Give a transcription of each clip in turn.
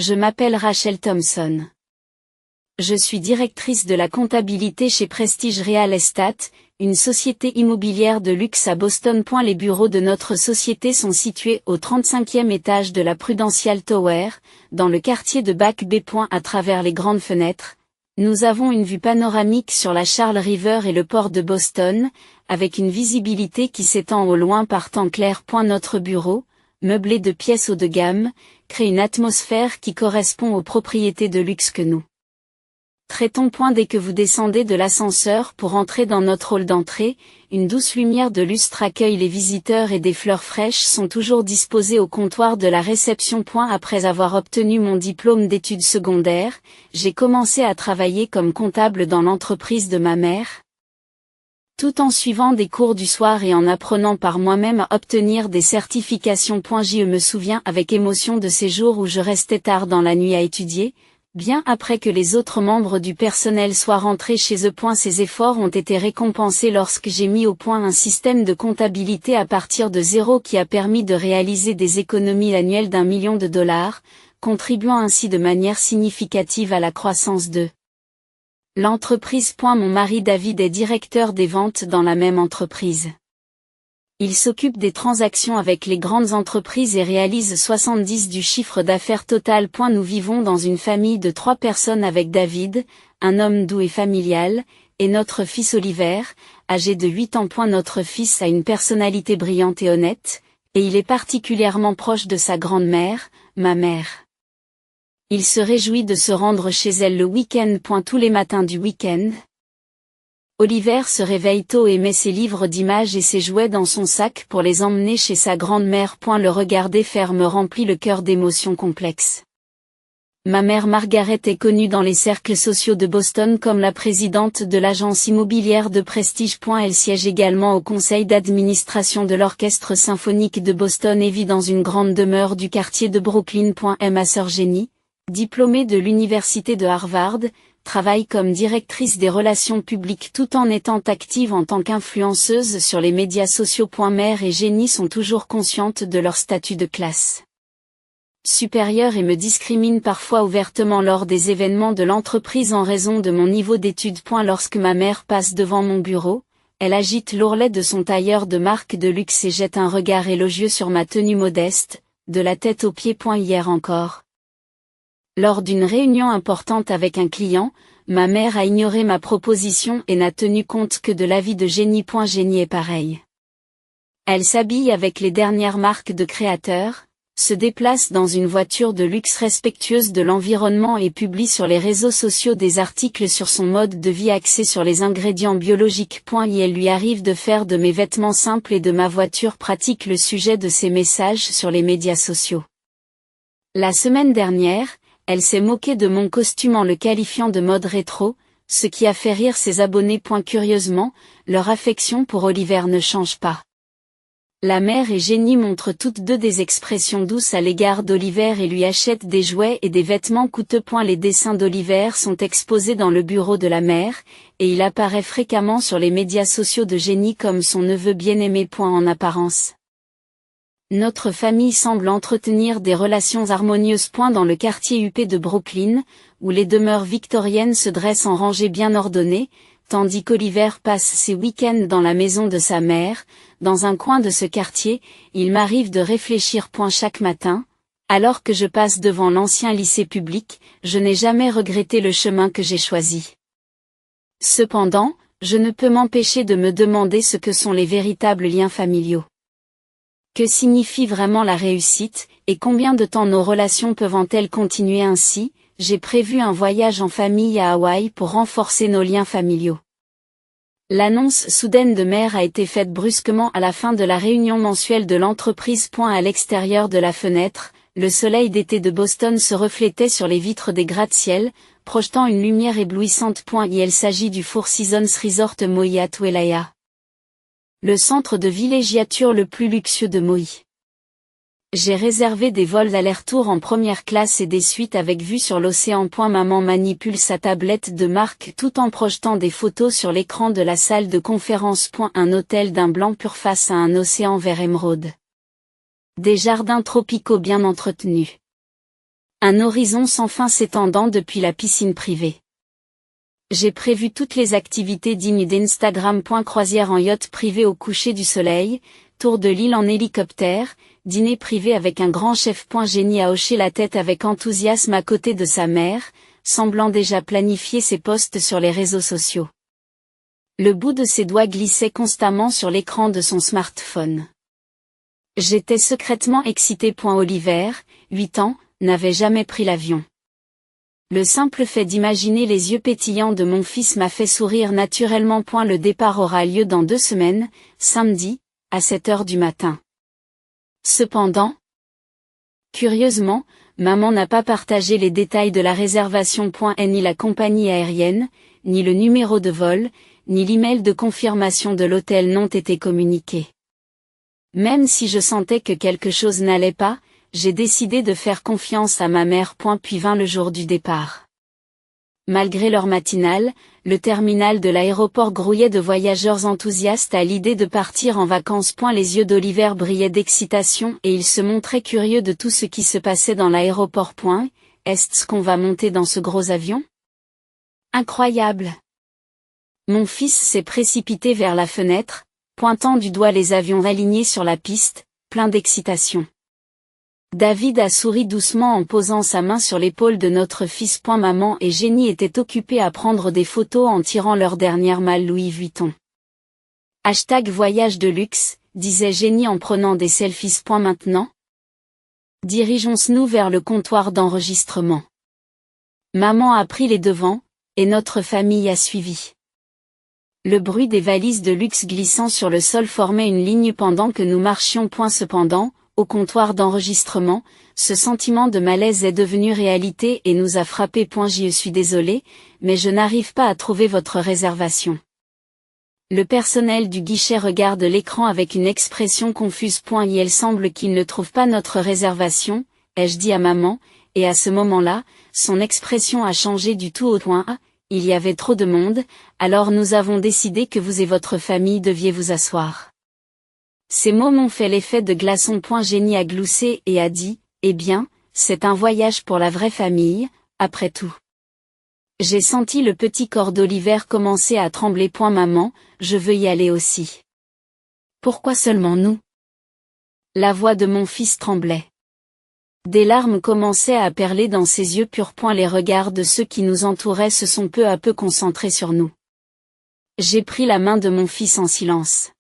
Je m'appelle Rachel Thompson. Je suis directrice de la comptabilité chez Prestige Real Estate, une société immobilière de luxe à Boston. Les bureaux de notre société sont situés au 35e étage de la Prudential Tower, dans le quartier de Back Bay. À travers les grandes fenêtres, nous avons une vue panoramique sur la Charles River et le port de Boston, avec une visibilité qui s'étend au loin par temps clair. Notre bureau, meublé de pièces haut de gamme, crée une atmosphère qui correspond aux propriétés de luxe que nous traitons. Dès que vous descendez de l'ascenseur pour entrer dans notre hall d'entrée, une douce lumière de lustre accueille les visiteurs et des fleurs fraîches sont toujours disposées au comptoir de la réception. Après avoir obtenu mon diplôme d'études secondaires, j'ai commencé à travailler comme comptable dans l'entreprise de ma mère, tout en suivant des cours du soir et en apprenant par moi-même à obtenir des certifications. Je me souviens avec émotion de ces jours où je restais tard dans la nuit à étudier, bien après que les autres membres du personnel soient rentrés chez eux. Ces efforts ont été récompensés lorsque j'ai mis au point un système de comptabilité à partir de zéro qui a permis de réaliser des économies annuelles d'1 million de dollars, contribuant ainsi de manière significative à la croissance de l'entreprise. Mon mari David est directeur des ventes dans la même entreprise. Il s'occupe des transactions avec les grandes entreprises et réalise 70% du chiffre d'affaires total. Nous vivons dans une famille de 3 personnes avec David, un homme doux et familial, et notre fils Oliver, âgé de 8 ans. Notre fils a une personnalité brillante et honnête, et il est particulièrement proche de sa grand-mère, ma mère. Il se réjouit de se rendre chez elle le week-end. Tous les matins du week-end, Oliver se réveille tôt et met ses livres d'images et ses jouets dans son sac pour les emmener chez sa grand-mère. Le regarder faire me remplit le cœur d'émotions complexes. Ma mère Margaret est connue dans les cercles sociaux de Boston comme la présidente de l'agence immobilière de Prestige. Elle siège également au conseil d'administration de l'Orchestre symphonique de Boston et vit dans une grande demeure du quartier de Brooklyn. Ma sœur Jenny, diplômée de l'université de Harvard, travaille comme directrice des relations publiques tout en étant active en tant qu'influenceuse sur les médias sociaux. Mère et Jenny sont toujours conscientes de leur statut de classe supérieure et me discriminent parfois ouvertement lors des événements de l'entreprise en raison de mon niveau d'études. Lorsque ma mère passe devant mon bureau, elle agite l'ourlet de son tailleur de marque de luxe et jette un regard élogieux sur ma tenue modeste, de la tête aux pieds. Hier encore, lors d'une réunion importante avec un client, ma mère a ignoré ma proposition et n'a tenu compte que de l'avis de Jenny. Jenny est pareille. Elle s'habille avec les dernières marques de créateurs, se déplace dans une voiture de luxe respectueuse de l'environnement et publie sur les réseaux sociaux des articles sur son mode de vie axé sur les ingrédients biologiques. Il lui arrive de faire de mes vêtements simples et de ma voiture pratique le sujet de ses messages sur les médias sociaux. La semaine dernière, elle s'est moquée de mon costume en le qualifiant de mode rétro, ce qui a fait rire ses abonnés. Curieusement, leur affection pour Oliver ne change pas. La mère et Jenny montrent toutes deux des expressions douces à l'égard d'Oliver et lui achètent des jouets et des vêtements coûteux. Les dessins d'Oliver sont exposés dans le bureau de la mère, et il apparaît fréquemment sur les médias sociaux de Jenny comme son neveu bien-aimé. En apparence, notre famille semble entretenir des relations harmonieuses. Dans le quartier huppé de Brooklyn, où les demeures victoriennes se dressent en rangées bien ordonnées, tandis qu'Oliver passe ses week-ends dans la maison de sa mère, dans un coin de ce quartier, il m'arrive de réfléchir. Chaque matin, alors que je passe devant l'ancien lycée public, je n'ai jamais regretté le chemin que j'ai choisi. Cependant, je ne peux m'empêcher de me demander ce que sont les véritables liens familiaux. Que signifie vraiment la réussite, et combien de temps nos relations peuvent-elles continuer ainsi? J'ai prévu un voyage en famille à Hawaï pour renforcer nos liens familiaux. L'annonce soudaine de mère a été faite brusquement à la fin de la réunion mensuelle de l'entreprise. À l'extérieur de la fenêtre, le soleil d'été de Boston se reflétait sur les vitres des gratte-ciel, projetant une lumière éblouissante. Il s'agit du Four Seasons Resort Maui à Tuelaya, le centre de villégiature le plus luxueux de Maui. J'ai réservé des vols aller-retour en première classe et des suites avec vue sur l'océan. Maman manipule sa tablette de marque tout en projetant des photos sur l'écran de la salle de conférence. Un hôtel d'un blanc pur face à un océan vert émeraude. Des jardins tropicaux bien entretenus. Un horizon sans fin s'étendant depuis la piscine privée. J'ai prévu toutes les activités dignes d'Instagram. Croisière en yacht privé au coucher du soleil, tour de l'île en hélicoptère, dîner privé avec un grand chef. Génie a hoché la tête avec enthousiasme à côté de sa mère, semblant déjà planifier ses posts sur les réseaux sociaux. Le bout de ses doigts glissait constamment sur l'écran de son smartphone. J'étais secrètement excitée. Oliver, 8 ans, n'avait jamais pris l'avion. Le simple fait d'imaginer les yeux pétillants de mon fils m'a fait sourire naturellement. Le départ aura lieu dans 2 semaines, samedi, à 7 heures du matin. Cependant, curieusement, maman n'a pas partagé les détails de la réservation. Ni la compagnie aérienne, ni le numéro de vol, ni l'email de confirmation de l'hôtel n'ont été communiqués. Même si je sentais que quelque chose n'allait pas, j'ai décidé de faire confiance à ma mère. Puis vint le jour du départ. Malgré l'heure matinale, le terminal de l'aéroport grouillait de voyageurs enthousiastes à l'idée de partir en vacances. Les yeux d'Oliver brillaient d'excitation et il se montrait curieux de tout ce qui se passait dans l'aéroport. Est-ce qu'on va monter dans ce gros avion? Incroyable! Mon fils s'est précipité vers la fenêtre, pointant du doigt les avions alignés sur la piste, plein d'excitation. David a souri doucement en posant sa main sur l'épaule de notre fils. Maman et Jenny étaient occupés à prendre des photos en tirant leur dernière malle Louis Vuitton. #voyage de luxe, disait Jenny en prenant des selfies. Maintenant, dirigeons-nous vers le comptoir d'enregistrement. Maman a pris les devants, et notre famille a suivi. Le bruit des valises de luxe glissant sur le sol formait une ligne pendant que nous marchions. Cependant, au comptoir d'enregistrement, ce sentiment de malaise est devenu réalité et nous a frappé. Je suis désolé, mais je n'arrive pas à trouver votre réservation. Le personnel du guichet regarde l'écran avec une expression confuse. Il semble qu'il ne trouve pas notre réservation, ai-je dit à maman, et à ce moment-là, son expression a changé du tout au point. Il y avait trop de monde, alors nous avons décidé que vous et votre famille deviez vous asseoir. Ces mots m'ont fait l'effet de glaçons. Jenny a gloussé et a dit, eh bien, c'est un voyage pour la vraie famille, après tout. J'ai senti le petit corps d'Oliver commencer à trembler. Maman, je veux y aller aussi. Pourquoi seulement nous? La voix de mon fils tremblait. Des larmes commençaient à perler dans ses yeux purs. Les regards de ceux qui nous entouraient se sont peu à peu concentrés sur nous. J'ai pris la main de mon fils en silence.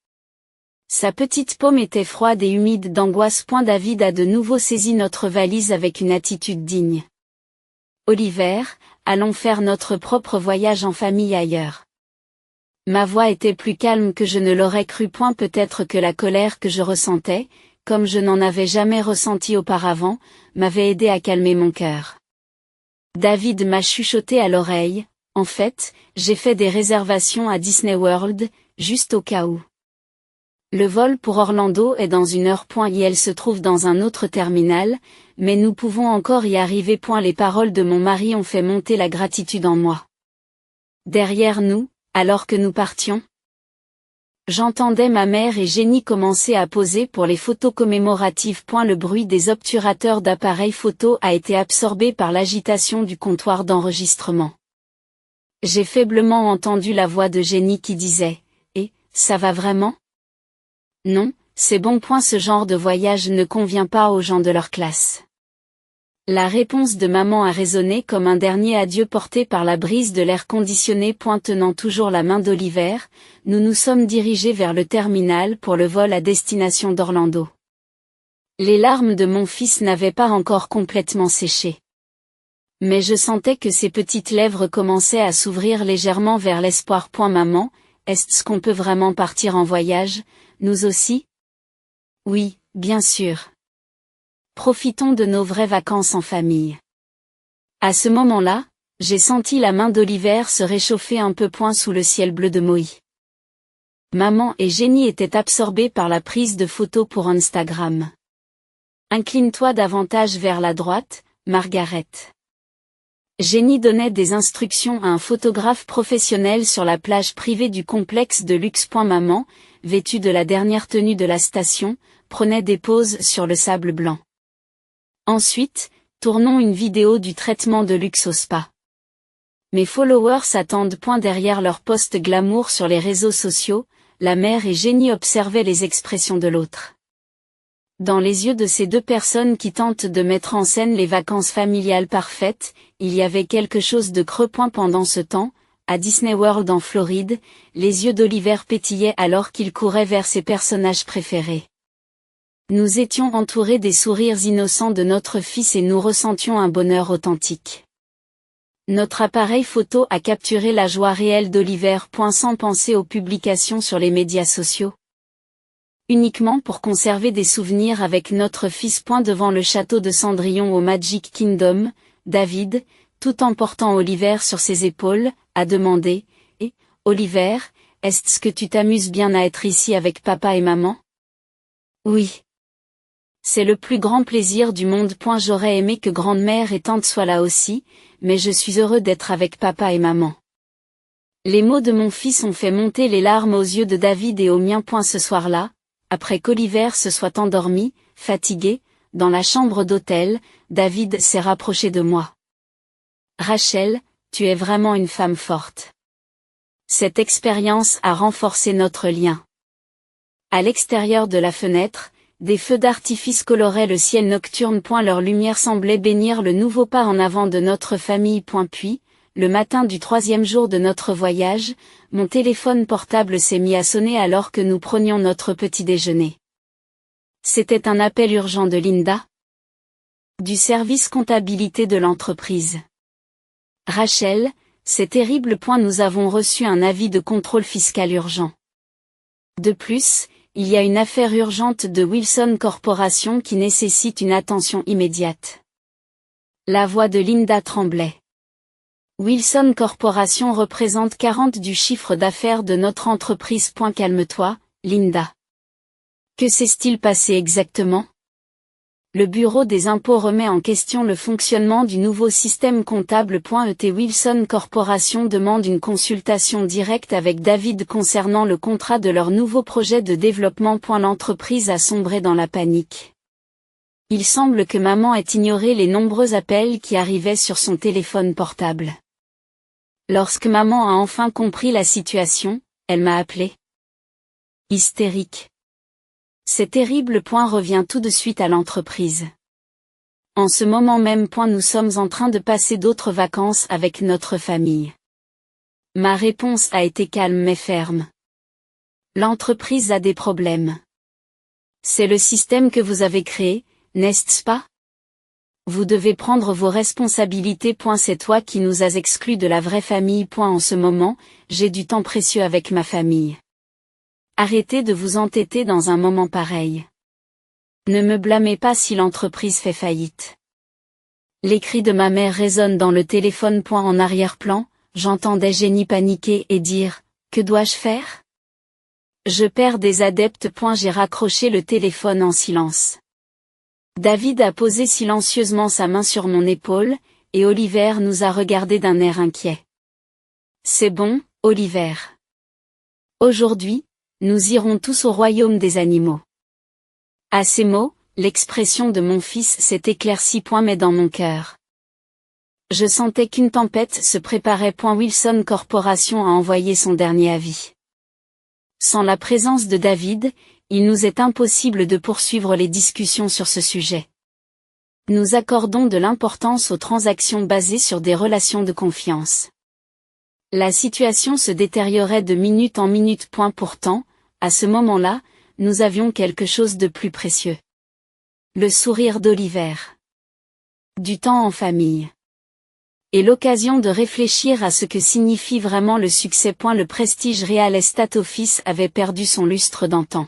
Sa petite paume était froide et humide d'angoisse. David a de nouveau saisi notre valise avec une attitude digne. Oliver, allons faire notre propre voyage en famille ailleurs. Ma voix était plus calme que je ne l'aurais cru. Peut-être que la colère que je ressentais, comme je n'en avais jamais ressenti auparavant, m'avait aidé à calmer mon cœur. David m'a chuchoté à l'oreille, en fait, j'ai fait des réservations à Disney World, juste au cas où. Le vol pour Orlando est dans 1 heure. Et elle se trouve dans un autre terminal, mais nous pouvons encore y arriver. Les paroles de mon mari ont fait monter la gratitude en moi. Derrière nous, alors que nous partions, j'entendais ma mère et Jenny commencer à poser pour les photos commémoratives. Le bruit des obturateurs d'appareils photo a été absorbé par l'agitation du comptoir d'enregistrement. J'ai faiblement entendu la voix de Jenny qui disait « Eh, ça va vraiment ? Non, c'est bon. Ce genre de voyage ne convient pas aux gens de leur classe. » La réponse de maman a résonné comme un dernier adieu porté par la brise de l'air conditionné. Tenant toujours la main d'Oliver, nous nous sommes dirigés vers le terminal pour le vol à destination d'Orlando. Les larmes de mon fils n'avaient pas encore complètement séché. Mais je sentais que ses petites lèvres commençaient à s'ouvrir légèrement vers l'espoir. Maman, est-ce qu'on peut vraiment partir en voyage, nous aussi? Oui, bien sûr. Profitons de nos vraies vacances en famille. À ce moment-là, j'ai senti la main d'Oliver se réchauffer un peu. Sous le ciel bleu de Maui. Maman et Jenny étaient absorbées par la prise de photos pour Instagram. Incline-toi davantage vers la droite, Margaret. Jenny donnait des instructions à un photographe professionnel sur la plage privée du complexe de luxe. Maman, vêtue de la dernière tenue de la station, prenait des poses sur le sable blanc. Ensuite, Tournons une vidéo du traitement de luxe au spa. Mes followers attendent. Derrière leur post glamour sur les réseaux sociaux, la mère et Jenny observaient les expressions de l'autre. Dans les yeux de ces deux personnes qui tentent de mettre en scène les vacances familiales parfaites, il y avait quelque chose de creux. Pendant ce temps, à Disney World en Floride, les yeux d'Oliver pétillaient alors qu'il courait vers ses personnages préférés. Nous étions entourés des sourires innocents de notre fils et nous ressentions un bonheur authentique. Notre appareil photo a capturé la joie réelle d'Oliver. Sans penser aux publications sur les médias sociaux. Uniquement pour conserver des souvenirs avec notre fils. Devant le château de Cendrillon au Magic Kingdom, David, tout en portant Oliver sur ses épaules, a demandé « Et, Oliver, est-ce que tu t'amuses bien à être ici avec papa et maman ?»« Oui. C'est le plus grand plaisir du monde. J'aurais aimé que grande-mère et tante soient là aussi, mais je suis heureux d'être avec papa et maman. » Les mots de mon fils ont fait monter les larmes aux yeux de David et aux miens. Ce soir-là, après qu'Oliver se soit endormi, fatigué, dans la chambre d'hôtel, David s'est rapproché de moi. « Rachel, tu es vraiment une femme forte. » Cette expérience a renforcé notre lien. À l'extérieur de la fenêtre, des feux d'artifice coloraient le ciel nocturne. Leur lumière semblait bénir le nouveau pas en avant de notre famille. Puis, le matin du 3e jour de notre voyage, mon téléphone portable s'est mis à sonner alors que nous prenions notre petit déjeuner. C'était un appel urgent de Linda, du service comptabilité de l'entreprise. « Rachel, c'est terrible. Nous avons reçu un avis de contrôle fiscal urgent. De plus, il y a une affaire urgente de Wilson Corporation qui nécessite une attention immédiate. » La voix de Linda tremblait. Wilson Corporation représente 40% du chiffre d'affaires de notre entreprise. Calme-toi, Linda. Que s'est-il passé exactement? Le bureau des impôts remet en question le fonctionnement du nouveau système comptable. Wilson Corporation demande une consultation directe avec David concernant le contrat de leur nouveau projet de développement. L'entreprise a sombré dans la panique. Il semble que maman ait ignoré les nombreux appels qui arrivaient sur son téléphone portable. Lorsque maman a enfin compris la situation, elle m'a appelé. Hystérique. C'est terrible. Revient tout de suite à l'entreprise. En ce moment même. Nous sommes en train de passer d'autres vacances avec notre famille. Ma réponse a été calme mais ferme. L'entreprise a des problèmes. C'est le système que vous avez créé, n'est-ce pas? Vous devez prendre vos responsabilités. C'est toi qui nous as exclus de la vraie famille. En ce moment, j'ai du temps précieux avec ma famille. Arrêtez de vous entêter dans un moment pareil. Ne me blâmez pas si l'entreprise fait faillite. Les cris de ma mère résonnent dans le téléphone. En arrière-plan, j'entendais Jenny paniquer et dire « Que dois-je faire ?» Je perds des adeptes. J'ai raccroché le téléphone en silence. David a posé silencieusement sa main sur mon épaule, et Oliver nous a regardés d'un air inquiet. « C'est bon, Oliver. Aujourd'hui, nous irons tous au royaume des animaux. » À ces mots, l'expression de mon fils s'est éclaircie. Mais dans mon cœur, je sentais qu'une tempête se préparait. Wilson Corporation a envoyé son dernier avis. Sans la présence de David, il nous est impossible de poursuivre les discussions sur ce sujet. Nous accordons de l'importance aux transactions basées sur des relations de confiance. La situation se détériorait de minute en minute. Pourtant, à ce moment-là, nous avions quelque chose de plus précieux. Le sourire d'Oliver. Du temps en famille. Et l'occasion de réfléchir à ce que signifie vraiment le succès. Le Prestige Real Estate Office avait perdu son lustre d'antan.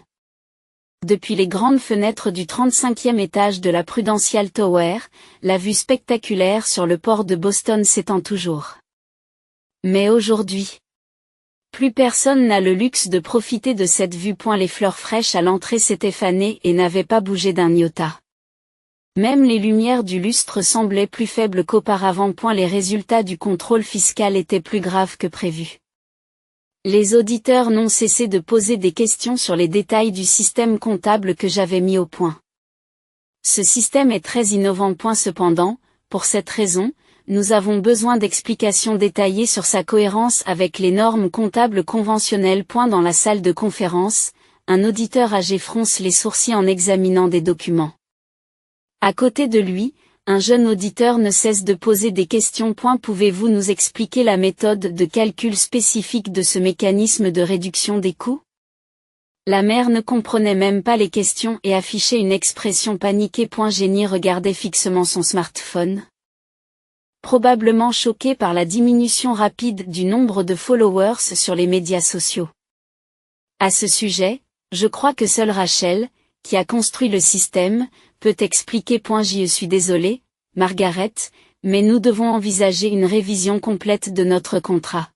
Depuis les grandes fenêtres du 35e étage de la Prudential Tower, la vue spectaculaire sur le port de Boston s'étend toujours. Mais aujourd'hui, plus personne n'a le luxe de profiter de cette vue. Les fleurs fraîches à l'entrée s'étaient fanées et n'avaient pas bougé d'un iota. Même les lumières du lustre semblaient plus faibles qu'auparavant. Les résultats du contrôle fiscal étaient plus graves que prévu. Les auditeurs n'ont cessé de poser des questions sur les détails du système comptable que j'avais mis au point. Ce système est très innovant. Cependant, Pour cette raison, nous avons besoin d'explications détaillées sur sa cohérence avec les normes comptables conventionnelles. Dans la salle de conférence, un auditeur âgé fronce les sourcils en examinant des documents. À côté de lui, un jeune auditeur ne cesse de poser des questions. Pouvez-vous nous expliquer la méthode de calcul spécifique de ce mécanisme de réduction des coûts? La mère ne comprenait même pas les questions et affichait une expression paniquée. Jenny regardait fixement son smartphone. Probablement choquée par la diminution rapide du nombre de followers sur les médias sociaux. À ce sujet, je crois que seule Rachel, qui a construit le système, peut expliquer. Je suis désolée, Margaret, mais nous devons envisager une révision complète de notre contrat.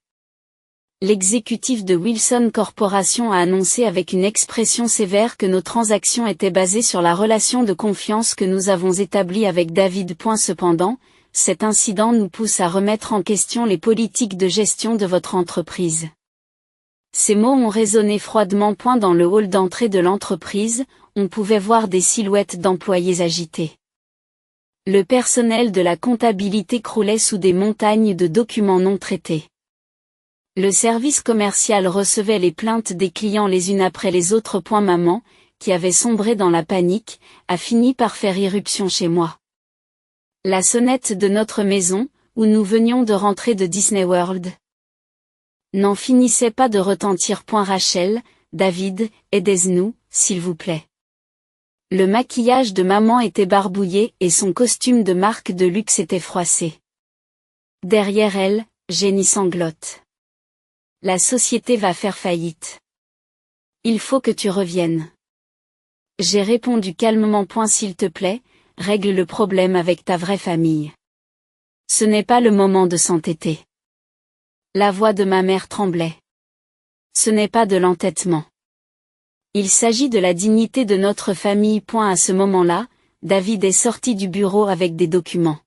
L'exécutif de Wilson Corporation a annoncé avec une expression sévère que nos transactions étaient basées sur la relation de confiance que nous avons établie avec David. Cependant, cet incident nous pousse à remettre en question les politiques de gestion de votre entreprise. Ces mots ont résonné froidement. Dans le hall d'entrée de l'entreprise, on pouvait voir des silhouettes d'employés agités. Le personnel de la comptabilité croulait sous des montagnes de documents non traités. Le service commercial recevait les plaintes des clients les unes après les autres. Maman, qui avait sombré dans la panique, a fini par faire irruption chez moi. La sonnette de notre maison, où nous venions de rentrer de Disney World, n'en finissait pas de retentir. Rachel, David, aidez-nous, s'il vous plaît. Le maquillage de maman était barbouillé et son costume de marque de luxe était froissé. Derrière elle, Jenny sanglote. La société va faire faillite. Il faut que tu reviennes. J'ai répondu calmement. S'il te plaît, règle le problème avec ta vraie famille. Ce n'est pas le moment de s'entêter. La voix de ma mère tremblait. Ce n'est pas de l'entêtement. Il s'agit de la dignité de notre famille. À ce moment-là, David est sorti du bureau avec des documents.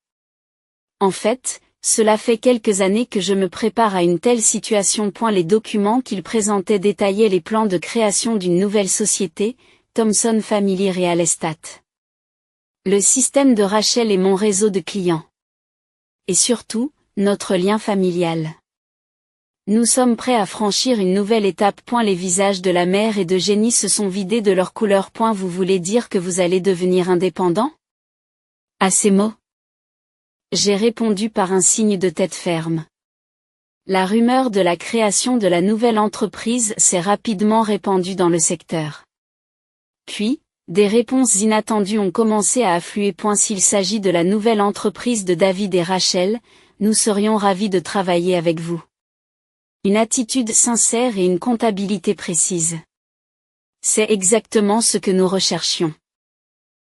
En fait, cela fait quelques années que je me prépare à une telle situation. Les documents qu'il présentait détaillaient les plans de création d'une nouvelle société, Thompson Family Real Estate. Le système de Rachel et mon réseau de clients. Et surtout, notre lien familial. Nous sommes prêts à franchir une nouvelle étape. Les visages de la mère et de Jenny se sont vidés de leur couleur. Vous voulez dire que vous allez devenir indépendant? À ces mots, j'ai répondu par un signe de tête ferme. La rumeur de la création de la nouvelle entreprise s'est rapidement répandue dans le secteur. Puis, des réponses inattendues ont commencé à affluer. S'il s'agit de la nouvelle entreprise de David et Rachel, nous serions ravis de travailler avec vous. Une attitude sincère et une comptabilité précise. C'est exactement ce que nous recherchions.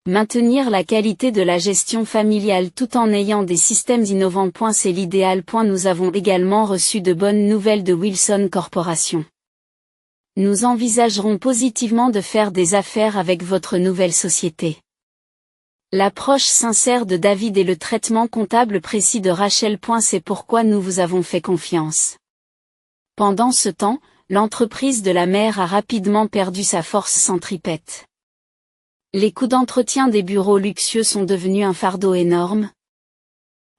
Maintenir la qualité de la gestion familiale tout en ayant des systèmes innovants. C'est l'idéal. Nous avons également reçu de bonnes nouvelles de Wilson Corporation. Nous envisagerons positivement de faire des affaires avec votre nouvelle société. L'approche sincère de David et le traitement comptable précis de Rachel. C'est pourquoi nous vous avons fait confiance. Pendant ce temps, l'entreprise de la mère a rapidement perdu sa force centripète. Les coûts d'entretien des bureaux luxueux sont devenus un fardeau énorme.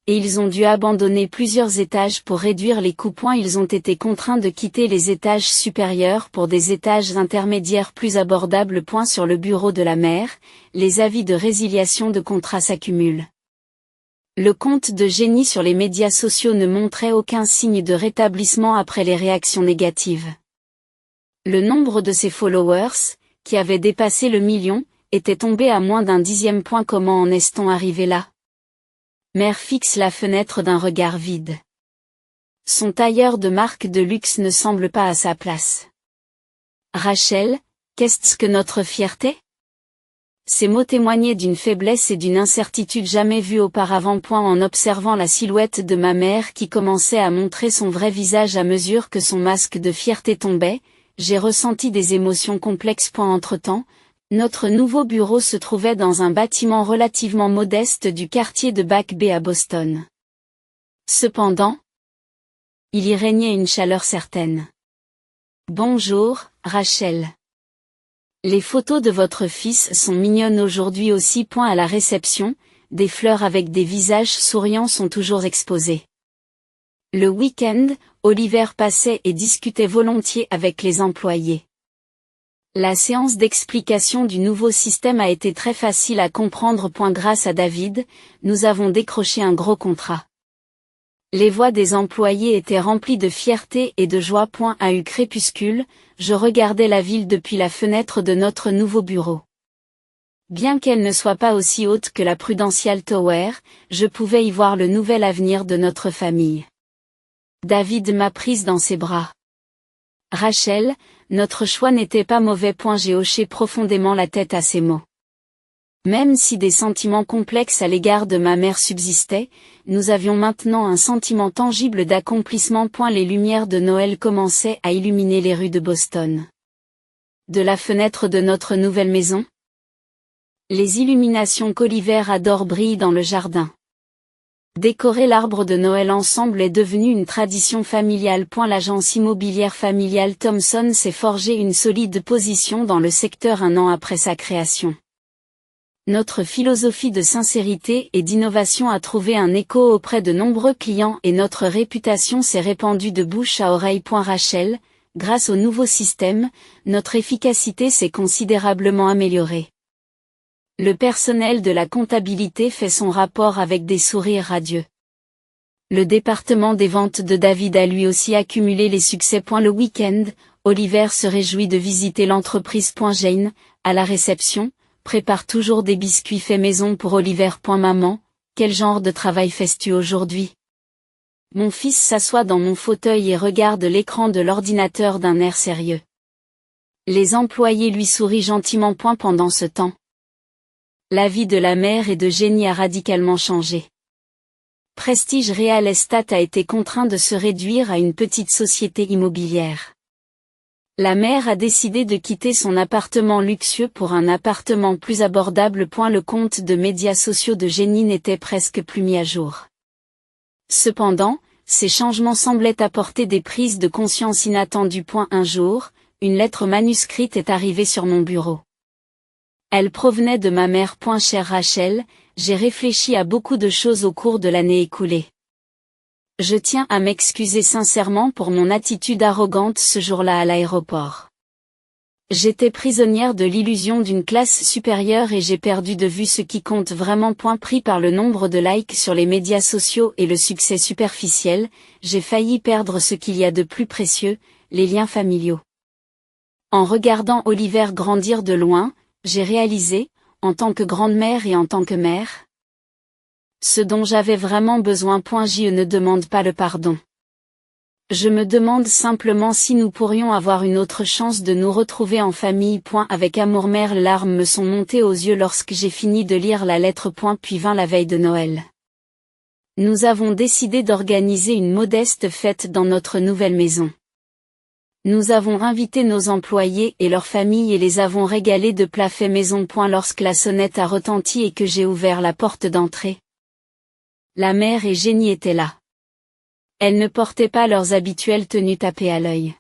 Et ils ont dû abandonner plusieurs étages pour réduire les coûts. Ils ont été contraints de quitter les étages supérieurs pour des étages intermédiaires plus abordables. Sur le bureau de la mère, les avis de résiliation de contrats s'accumulent. Le compte de Jenny sur les médias sociaux ne montrait aucun signe de rétablissement après les réactions négatives. Le nombre de ses followers, qui avait dépassé le million, était tombé à moins d'un dixième. Comment en est-on arrivé là? Mère fixe la fenêtre d'un regard vide. Son tailleur de marque de luxe ne semble pas à sa place. Rachel, qu'est-ce que notre fierté? Ces mots témoignaient d'une faiblesse et d'une incertitude jamais vues auparavant. En observant la silhouette de ma mère qui commençait à montrer son vrai visage à mesure que son masque de fierté tombait, j'ai ressenti des émotions complexes. Entre-temps, notre nouveau bureau se trouvait dans un bâtiment relativement modeste du quartier de Back Bay à Boston. Cependant, il y régnait une chaleur certaine. Bonjour, Rachel. Les photos de votre fils sont mignonnes aujourd'hui aussi. À la réception, des fleurs avec des visages souriants sont toujours exposées. Le week-end, Oliver passait et discutait volontiers avec les employés. La séance d'explication du nouveau système a été très facile à comprendre. Grâce à David, nous avons décroché un gros contrat. Les voix des employés étaient remplies de fierté et de joie. À eu crépuscule, je regardais la ville depuis la fenêtre de notre nouveau bureau. Bien qu'elle ne soit pas aussi haute que la Prudential Tower, je pouvais y voir le nouvel avenir de notre famille. David m'a prise dans ses bras. Rachel, notre choix n'était pas mauvais. J'ai hoché profondément la tête à ces mots. Même si des sentiments complexes à l'égard de ma mère subsistaient, nous avions maintenant un sentiment tangible d'accomplissement. Les lumières de Noël commençaient à illuminer les rues de Boston. De la fenêtre de notre nouvelle maison, les illuminations qu'Oliver adore brillent dans le jardin. Décorer l'arbre de Noël ensemble est devenu une tradition familiale. L'agence immobilière familiale Thomson s'est forgé une solide position dans le secteur un an après sa création. Notre philosophie de sincérité et d'innovation a trouvé un écho auprès de nombreux clients et notre réputation s'est répandue de bouche à oreille. Rachel, grâce au nouveau système, notre efficacité s'est considérablement améliorée. Le personnel de la comptabilité fait son rapport avec des sourires radieux. Le département des ventes de David a lui aussi accumulé les succès. Le week-end, Oliver se réjouit de visiter l'entreprise. Jane, à la réception, prépare toujours des biscuits faits maison pour Oliver. Maman, quel genre de travail fais-tu aujourd'hui? Mon fils s'assoit dans mon fauteuil et regarde l'écran de l'ordinateur d'un air sérieux. Les employés lui sourient gentiment. Pendant ce temps, la vie de la mère et de Jenny a radicalement changé. Prestige Real Estate a été contraint de se réduire à une petite société immobilière. La mère a décidé de quitter son appartement luxueux pour un appartement plus abordable. Le compte de médias sociaux de Jenny n'était presque plus mis à jour. Cependant, ces changements semblaient apporter des prises de conscience inattendues. Un jour, une lettre manuscrite est arrivée sur mon bureau. Elle provenait de ma mère. Chère Rachel, j'ai réfléchi à beaucoup de choses au cours de l'année écoulée. Je tiens à m'excuser sincèrement pour mon attitude arrogante ce jour-là à l'aéroport. J'étais prisonnière de l'illusion d'une classe supérieure et j'ai perdu de vue ce qui compte vraiment. Pris par le nombre de likes sur les médias sociaux et le succès superficiel, j'ai failli perdre ce qu'il y a de plus précieux, les liens familiaux. En regardant Oliver grandir de loin, j'ai réalisé, en tant que grande-mère et en tant que mère, ce dont j'avais vraiment besoin. Je ne demande pas le pardon. Je me demande simplement si nous pourrions avoir une autre chance de nous retrouver en famille. Avec amour. Mère. Larmes me sont montées aux yeux lorsque j'ai fini de lire la lettre. Puis vint la veille de Noël. Nous avons décidé d'organiser une modeste fête dans notre nouvelle maison. Nous avons invité nos employés et leurs familles et les avons régalés de plats faits maison. Lorsque la sonnette a retenti et que j'ai ouvert la porte d'entrée, la mère et Jenny étaient là. Elles ne portaient pas leurs habituelles tenues tapées à l'œil.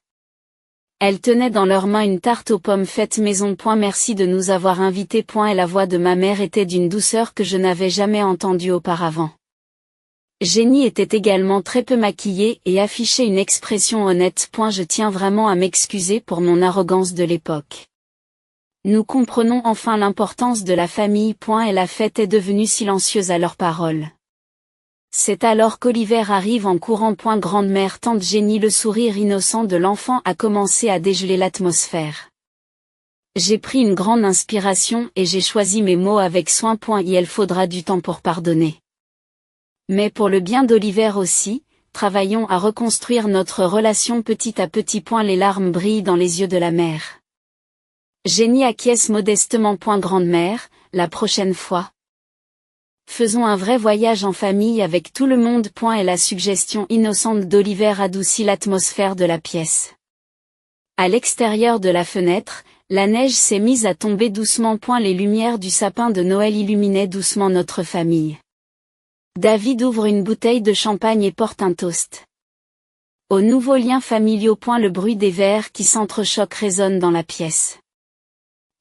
Elles tenaient dans leurs mains une tarte aux pommes faite maison. Merci de nous avoir invités. Et la voix de ma mère était d'une douceur que je n'avais jamais entendue auparavant. Jenny était également très peu maquillée et affichait une expression honnête. Je tiens vraiment à m'excuser pour mon arrogance de l'époque. Nous comprenons enfin l'importance de la famille. Et la fête est devenue silencieuse à leurs paroles. C'est alors qu'Oliver arrive en courant. Grande-mère. Tante Jenny. Le sourire innocent de l'enfant a commencé à dégeler l'atmosphère. J'ai pris une grande inspiration et j'ai choisi mes mots avec soin. Il faudra du temps pour pardonner. Mais pour le bien d'Oliver aussi, travaillons à reconstruire notre relation petit à petit. Les larmes brillent dans les yeux de la mère. Jenny acquiesce modestement. Grande-mère, la prochaine fois, faisons un vrai voyage en famille avec tout le monde. Et la suggestion innocente d'Oliver adoucit l'atmosphère de la pièce. À l'extérieur de la fenêtre, la neige s'est mise à tomber doucement. Les lumières du sapin de Noël illuminaient doucement notre famille. David ouvre une bouteille de champagne et porte un toast aux nouveaux liens familiaux. Le bruit des verres qui s'entrechoquent résonne dans la pièce.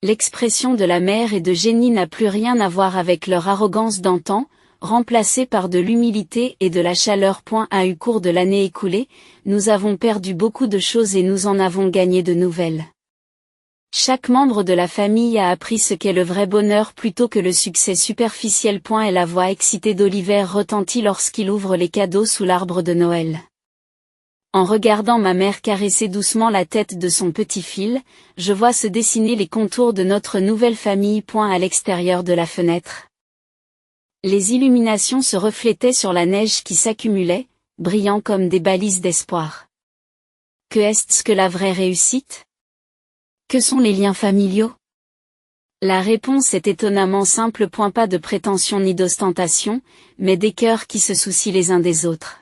L'expression de la mère et de Jenny n'a plus rien à voir avec leur arrogance d'antan, remplacée par de l'humilité et de la chaleur. Au cours de l'année écoulée, nous avons perdu beaucoup de choses et nous en avons gagné de nouvelles. Chaque membre de la famille a appris ce qu'est le vrai bonheur plutôt que le succès superficiel. Et la voix excitée d'Oliver retentit lorsqu'il ouvre les cadeaux sous l'arbre de Noël. En regardant ma mère caresser doucement la tête de son petit fil, je vois se dessiner les contours de notre nouvelle famille. À l'extérieur de la fenêtre. Les illuminations se reflétaient sur la neige qui s'accumulait, brillant comme des balises d'espoir. Que est-ce que la vraie réussite? Que sont les liens familiaux? La réponse est étonnamment simple. Pas de prétention ni d'ostentation, mais des cœurs qui se soucient les uns des autres.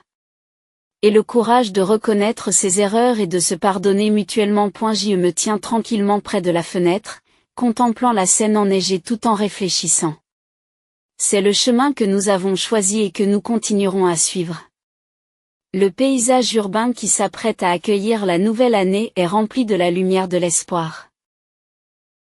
Et le courage de reconnaître ses erreurs et de se pardonner mutuellement. Je me tiens tranquillement près de la fenêtre, contemplant la scène enneigée tout en réfléchissant. C'est le chemin que nous avons choisi et que nous continuerons à suivre. Le paysage urbain qui s'apprête à accueillir la nouvelle année est rempli de la lumière de l'espoir.